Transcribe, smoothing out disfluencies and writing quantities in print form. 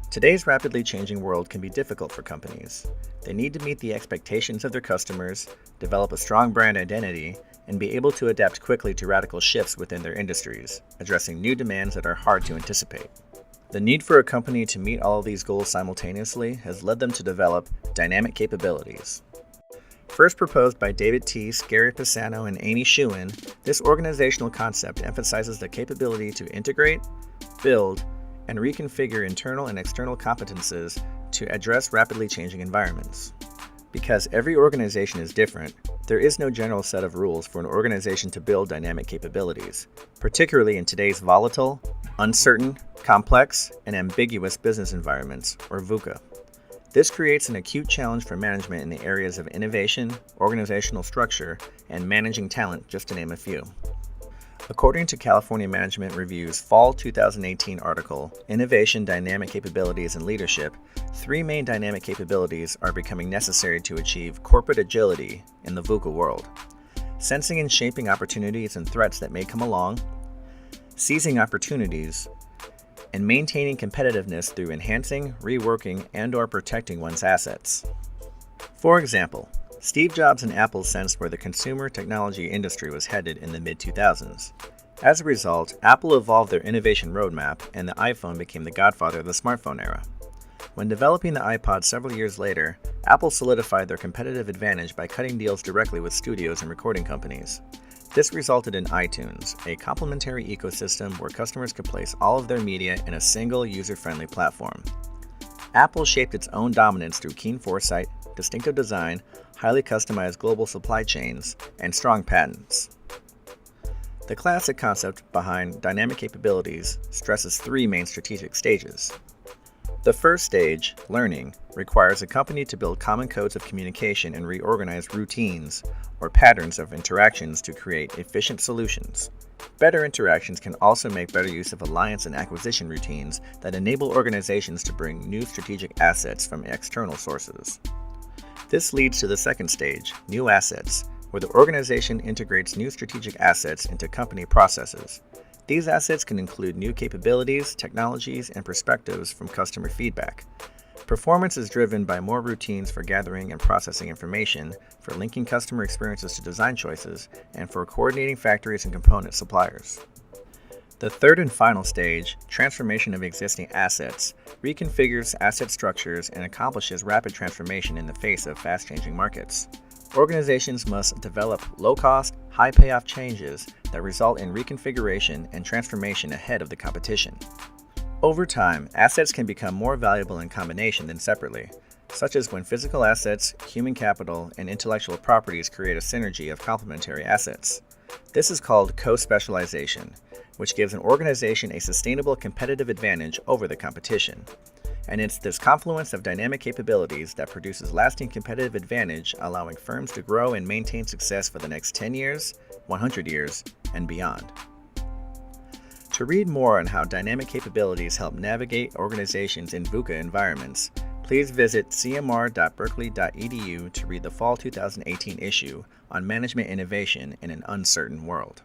Today's rapidly changing world can be difficult for companies. They need to meet the expectations of their customers, develop a strong brand identity, and be able to adapt quickly to radical shifts within their industries, addressing new demands that are hard to anticipate. The need for a company to meet all of these goals simultaneously has led them to develop dynamic capabilities. First proposed by David T. Gary Pisano, and Amy Schuin, this organizational concept emphasizes the capability to integrate, build, and reconfigure internal and external competences to address rapidly changing environments. Because every organization is different, there is no general set of rules for an organization to build dynamic capabilities, particularly in today's volatile, uncertain, complex, and ambiguous business environments, or VUCA. This creates an acute challenge for management in the areas of innovation, organizational structure, and managing talent, just to name a few. According to California Management Review's Fall 2018 article, Innovation, Dynamic Capabilities, and Leadership, three main dynamic capabilities are becoming necessary to achieve corporate agility in the VUCA world: sensing and shaping opportunities and threats that may come along, seizing opportunities, and maintaining competitiveness through enhancing, reworking, and/or protecting one's assets. For example, Steve Jobs and Apple sensed where the consumer technology industry was headed in the mid-2000s. As a result, Apple evolved their innovation roadmap, and the iPhone became the godfather of the smartphone era. When developing the iPod several years later, Apple solidified their competitive advantage by cutting deals directly with studios and recording companies. This resulted in iTunes, a complementary ecosystem where customers could place all of their media in a single user-friendly platform. Apple shaped its own dominance through keen foresight, distinctive design, highly customized global supply chains, and strong patents. The classic concept behind dynamic capabilities stresses three main strategic stages. The first stage, learning, requires a company to build common codes of communication and reorganize routines or patterns of interactions to create efficient solutions. Better interactions can also make better use of alliance and acquisition routines that enable organizations to bring new strategic assets from external sources. This leads to the second stage, new assets, where the organization integrates new strategic assets into company processes. These assets can include new capabilities, technologies, and perspectives from customer feedback. Performance is driven by more routines for gathering and processing information, for linking customer experiences to design choices, and for coordinating factories and component suppliers. The third and final stage, transformation of existing assets, reconfigures asset structures and accomplishes rapid transformation in the face of fast-changing markets. Organizations must develop low-cost, high-payoff changes that result in reconfiguration and transformation ahead of the competition. Over time, assets can become more valuable in combination than separately, such as when physical assets, human capital, and intellectual properties create a synergy of complementary assets. This is called co-specialization, which gives an organization a sustainable competitive advantage over the competition. And it's this confluence of dynamic capabilities that produces lasting competitive advantage, allowing firms to grow and maintain success for the next 10 years, 100 years, and beyond. To read more on how dynamic capabilities help navigate organizations in VUCA environments, please visit cmr.berkeley.edu to read the Fall 2018 issue on Management Innovation in an Uncertain World.